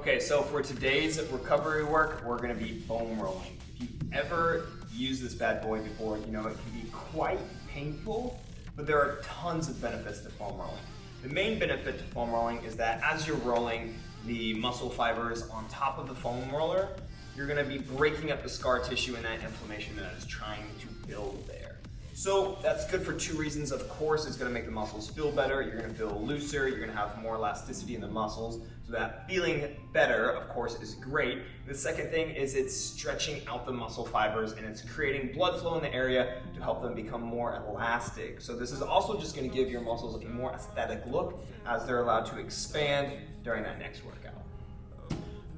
Okay, so for today's recovery work, we're gonna be foam rolling. If you've ever used this bad boy before, you know it can be quite painful, but there are tons of benefits to foam rolling. The main benefit to foam rolling is that as you're rolling the muscle fibers on top of the foam roller, you're gonna be breaking up the scar tissue and that inflammation that is trying to build there. So that's good for two reasons. Of course, it's gonna make the muscles feel better. You're gonna feel looser. You're gonna have more elasticity in the muscles. So that feeling better, of course, is great. The second thing is it's stretching out the muscle fibers and it's creating blood flow in the area to help them become more elastic. So this is also just gonna give your muscles a more aesthetic look as they're allowed to expand during that next workout.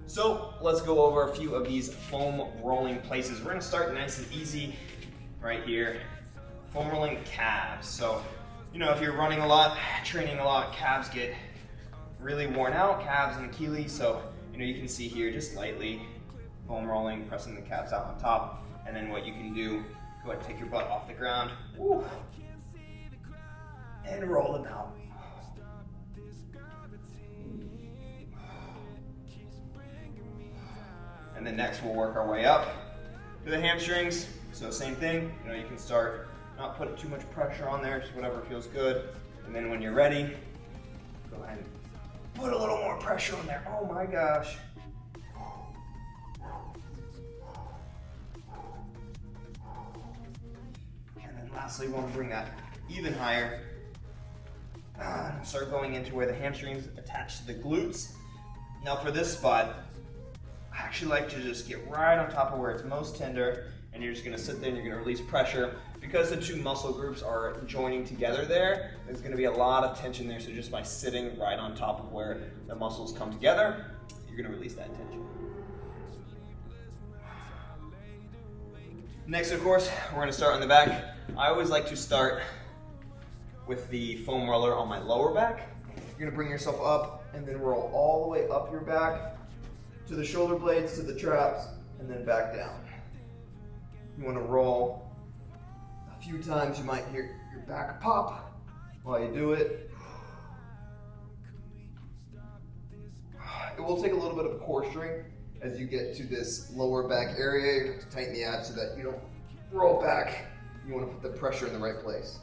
So let's go over a few of these foam rolling places. We're gonna start nice and easy right here. Foam rolling calves. So, you know, if you're running a lot, training a lot, calves get really worn out, calves and Achilles. So, you know, you can see here just lightly foam rolling, pressing the calves out on top. And then what you can do, go ahead and take your butt off the ground, woo, and roll them out. And then next we'll work our way up to the hamstrings. So same thing, you know, you can start not putting too much pressure on there, just whatever feels good. And then when you're ready, go ahead and put a little more pressure on there. Oh my gosh. And then lastly, we want to bring that even higher. Start going into where the hamstrings attach to the glutes. Now for this spot, I actually like to just get right on top of where it's most tender, and you're just gonna sit there and you're gonna release pressure. Because the two muscle groups are joining together there's gonna be a lot of tension there, so just by sitting right on top of where the muscles come together, you're gonna release that tension. Next, of course, we're gonna start on the back. I always like to start with the foam roller on my lower back. You're gonna bring yourself up and then roll all the way up your back to the shoulder blades, to the traps, and then back down. You want to roll a few times. You might hear your back pop while you do it. It will take a little bit of core strength as you get to this lower back area. You have to tighten the abs so that you don't roll back. You want to put the pressure in the right place.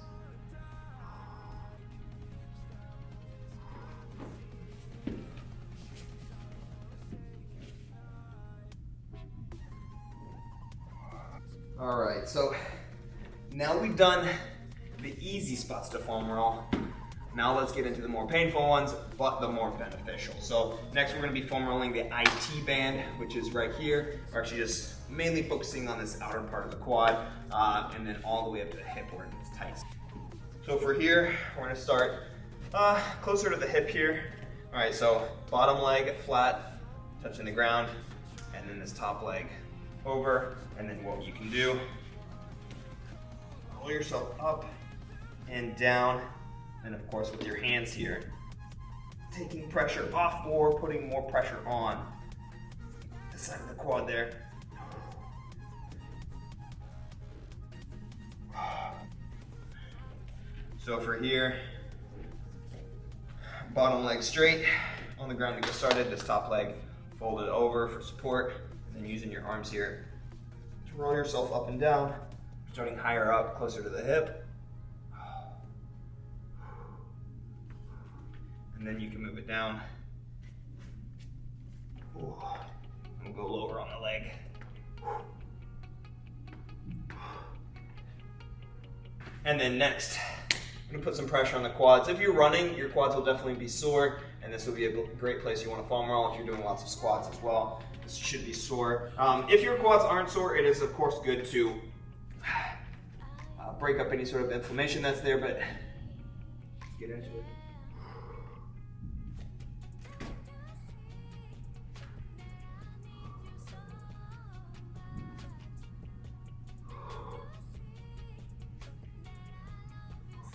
All right, so now we've done the easy spots to foam roll. Now let's get into the more painful ones, but the more beneficial. So next we're gonna be foam rolling the IT band, which is right here. We're actually just mainly focusing on this outer part of the quad, and then all the way up to the hip where it gets tight. So for here, we're gonna start closer to the hip here. All right, so bottom leg flat, touching the ground, and then this top leg over, and then what you can do, roll yourself up and down, and of course with your hands here, taking pressure off or putting more pressure on the side of the quad there. So for here, bottom leg straight on the ground to get started, this top leg folded over for support. And then using your arms here to roll yourself up and down, starting higher up, closer to the hip. And then you can move it down. And we'll go lower on the leg. And then next, I'm gonna put some pressure on the quads. If you're running, your quads will definitely be sore, and this will be a great place you wanna foam roll if you're doing lots of squats as well. This should be sore. If your quads aren't sore, it is of course good to break up any sort of inflammation that's there, but let's get into it.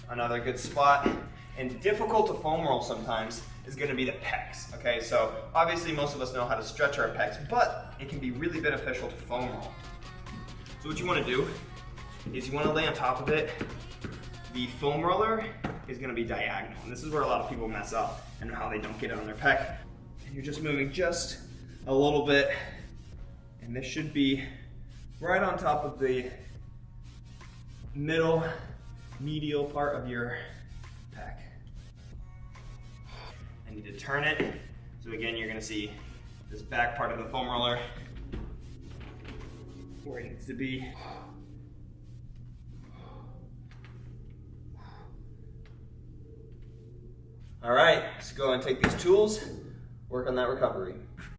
Another good spot, and difficult to foam roll sometimes, is going to be the pecs. Okay, so obviously most of us know how to stretch our pecs, but it can be really beneficial to foam roll. So what you want to do is you want to lay on top of it. The foam roller is going to be diagonal, and this is where a lot of people mess up and how they don't get it on their pec. And you're just moving just a little bit, and this should be right on top of the middle medial part of your pec. I need to turn it. So again, you're gonna see this back part of the foam roller where it needs to be. All right, let's go and take these tools, work on that recovery.